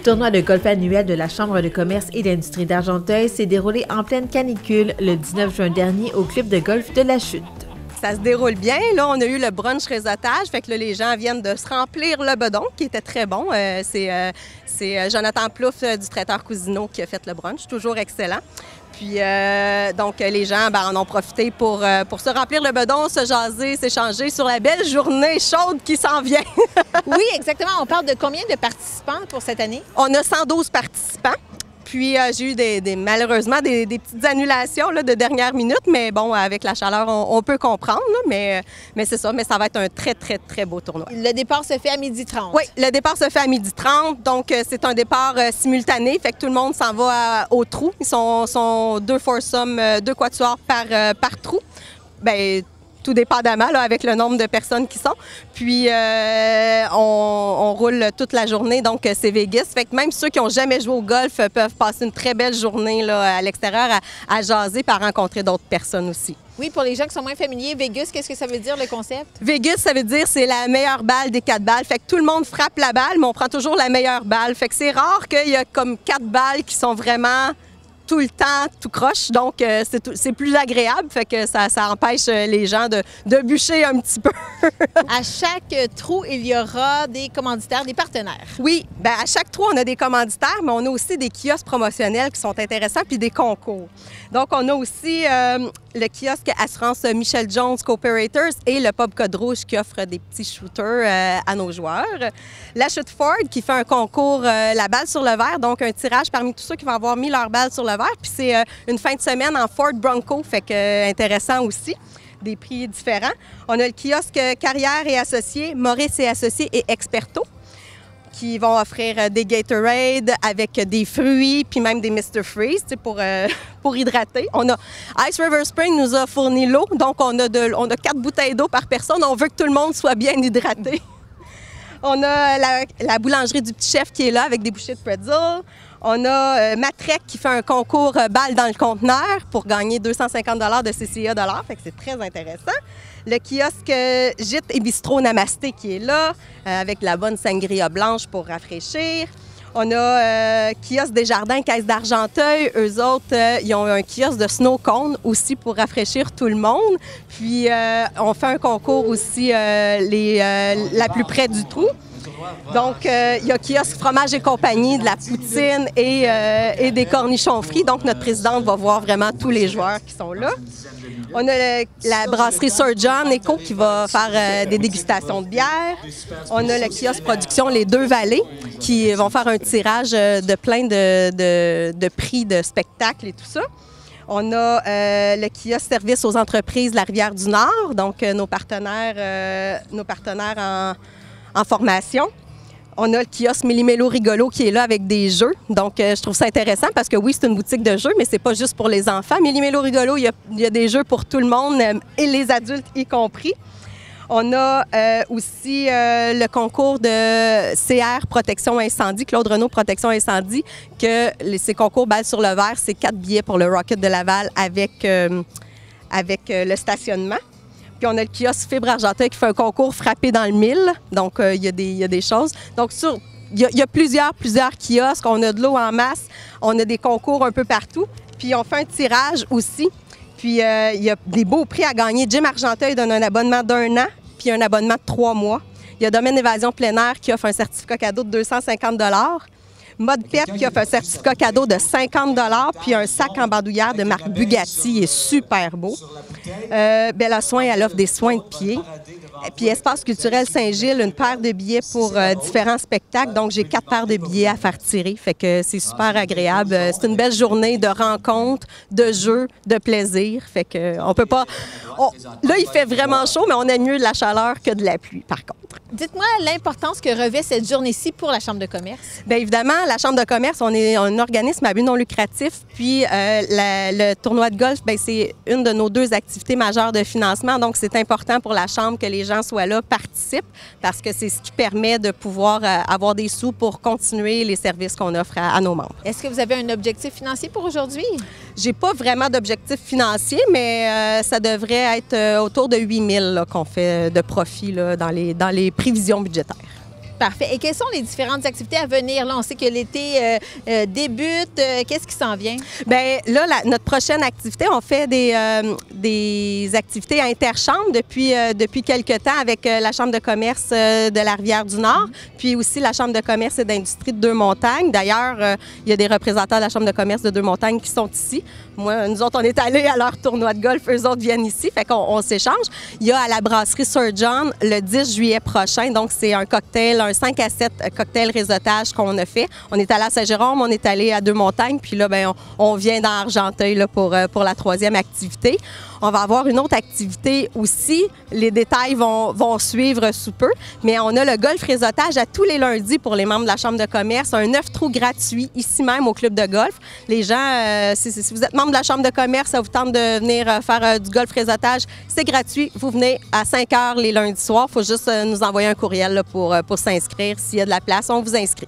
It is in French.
tournoi de golf annuel de la Chambre de commerce et d'industrie d'Argenteuil s'est déroulé en pleine canicule le 19 juin dernier au club de golf de la Chute. Ça se déroule bien. Là, on a eu le brunch réseautage. Fait que là, les gens viennent de se remplir le bedon, qui était très bon. C'est Jonathan Plouffe du traiteur Cousineau qui a fait le brunch. Toujours excellent. Puis, donc, les gens en ont profité pour se remplir le bedon, se jaser, s'échanger sur la belle journée chaude qui s'en vient. Oui, exactement. On parle de combien de participants pour cette année? On a 112 participants. Puis, j'ai eu malheureusement des petites annulations là, de dernière minute, mais bon, avec la chaleur, on peut comprendre, là, mais c'est ça. Mais ça va être un très, très, très beau tournoi. Le départ se fait à 12h30. Oui, le départ se fait à 12h30. Donc, c'est un départ simultané. Fait que tout le monde s'en va au trou. Ils sont deux foursomes, deux quatuors par trou. Bien, tout dépendamment là, avec le nombre de personnes qui sont. Puis, on roule toute la journée, donc c'est Vegas. Fait que même ceux qui n'ont jamais joué au golf peuvent passer une très belle journée là, à l'extérieur à jaser et à rencontrer d'autres personnes aussi. Oui, pour les gens qui sont moins familiers, Vegas, qu'est-ce que ça veut dire, le concept? Vegas, ça veut dire c'est la meilleure balle des 4 balles. Fait que tout le monde frappe la balle, mais on prend toujours la meilleure balle. Fait que c'est rare qu'il y a comme 4 balles qui sont vraiment tout le temps, tout croche. Donc, c'est plus agréable. Fait que ça empêche les gens de bûcher un petit peu. À chaque trou, il y aura des commanditaires, des partenaires. Oui, bien, à chaque trou, on a des commanditaires, mais on a aussi des kiosques promotionnels qui sont intéressants, puis des concours. Donc, on a aussi le kiosque Assurance Michel Jones Cooperators et le Pub Code Rouge qui offre des petits shooters à nos joueurs. La Chute Ford qui fait un concours la balle sur le verre, donc un tirage parmi tous ceux qui vont avoir mis leur balle sur le verre. Puis c'est une fin de semaine en Ford Bronco, fait que intéressant aussi. Des prix différents. On a le kiosque Carrière et Associés, Maurice et Associés et Experto, qui vont offrir des Gatorade avec des fruits, puis même des Mr. Freeze pour hydrater. On a Ice River Spring nous a fourni l'eau, donc on a 4 bouteilles d'eau par personne. On veut que tout le monde soit bien hydraté. On a la boulangerie du Petit Chef qui est là avec des bouchées de pretzel. On a Matrec qui fait un concours balle dans le conteneur pour gagner 250 $ de CCA $. Fait que c'est très intéressant. Le kiosque Gîte et Bistrot Namasté qui est là avec la bonne sangria blanche pour rafraîchir. On a kiosque Desjardins, Caisse d'Argenteuil. Eux autres, ils ont un kiosque de snow cone aussi pour rafraîchir tout le monde. Puis, on fait un concours aussi la plus près du trou. Donc, il y a kiosque Fromage et compagnie, de la poutine et des cornichons frits. Donc, notre présidente va voir vraiment tous les joueurs qui sont là. On a la brasserie Sir John Eco qui va faire des dégustations de bière. On a le kiosque production Les Deux Vallées qui vont faire un tirage de plein de prix de spectacles et tout ça. On a le kiosque service aux entreprises La Rivière-du-Nord, donc nos partenaires en formation. On a le kiosque Méli-Mélo Rigolo qui est là avec des jeux. Donc, je trouve ça intéressant parce que oui, c'est une boutique de jeux, mais c'est pas juste pour les enfants. Méli-Mélo Rigolo, il y a des jeux pour tout le monde et les adultes y compris. On a aussi le concours de CR Protection Incendie, Claude Renaud Protection Incendie, que ces concours balles sur le verre, c'est 4 billets pour le Rocket de Laval avec le stationnement. Puis on a le kiosque Fibre Argenteuil qui fait un concours frappé dans le mille. Donc, il y a des choses. Donc, il y a plusieurs kiosques. On a de l'eau en masse. On a des concours un peu partout. Puis, on fait un tirage aussi. Puis, il y a des beaux prix à gagner. Jim Argenteuil donne un abonnement d'1 an puis un abonnement de 3 mois. Il y a Domaine Évasion plein air qui offre un certificat cadeau de 250 $. Mode Pet qui offre un certificat cadeau de 50 $ puis un sac en bandoulière de marque Bugatti, il est super beau. Bella Soin, elle offre des soins de pied. Puis Espace culturel Saint-Gilles, une paire de billets pour différents spectacles. Donc, j'ai 4 paires de billets à faire tirer. Fait que c'est super agréable. C'est une belle journée de rencontres, de jeux, de plaisir. Fait que on peut pas... Là, il fait vraiment chaud, mais on aime mieux de la chaleur que de la pluie, par contre. Dites-moi l'importance que revêt cette journée-ci pour la Chambre de commerce. Bien évidemment, la Chambre de commerce, on est un organisme à but non lucratif. Puis le tournoi de golf, bien, c'est une de nos 2 activités majeures de financement. Donc, c'est important pour la Chambre que les gens soient là, participent, parce que c'est ce qui permet de pouvoir avoir des sous pour continuer les services qu'on offre à nos membres. Est-ce que vous avez un objectif financier pour aujourd'hui? J'ai pas vraiment d'objectif financier, mais ça devrait être autour de 8 000 qu'on fait de profit là, dans les prévisions budgétaires. Parfait. Et quelles sont les différentes activités à venir? Là, on sait que l'été débute. Qu'est-ce qui s'en vient? Bien, là, notre prochaine activité, on fait des activités interchambres depuis quelques temps avec la Chambre de commerce de la Rivière-du-Nord, puis aussi la Chambre de commerce et d'industrie de Deux-Montagnes. D'ailleurs, il y a des représentants de la Chambre de commerce de Deux-Montagnes qui sont ici. Nous autres, on est allés à leur tournoi de golf. Eux autres viennent ici, fait qu'on s'échange. Il y a à la brasserie Sir John le 10 juillet prochain. Donc, c'est un cocktail, un 5 à 7 cocktail réseautage qu'on a fait. On est allé à Saint-Jérôme, on est allé à Deux-Montagnes, puis là, bien, on vient dans Argenteuil là, pour la 3e activité. On va avoir une autre activité aussi. Les détails vont suivre sous peu. Mais on a le golf réseautage à tous les lundis pour les membres de la Chambre de commerce. Un 9 trous gratuit ici même au club de golf. Les gens, si vous êtes membre de la Chambre de commerce, ça vous tente de venir faire du golf réseautage, c'est gratuit. Vous venez à 5 h les lundis soirs. Il faut juste nous envoyer un courriel là, pour s'inscrire. S'il y a de la place, on vous inscrit.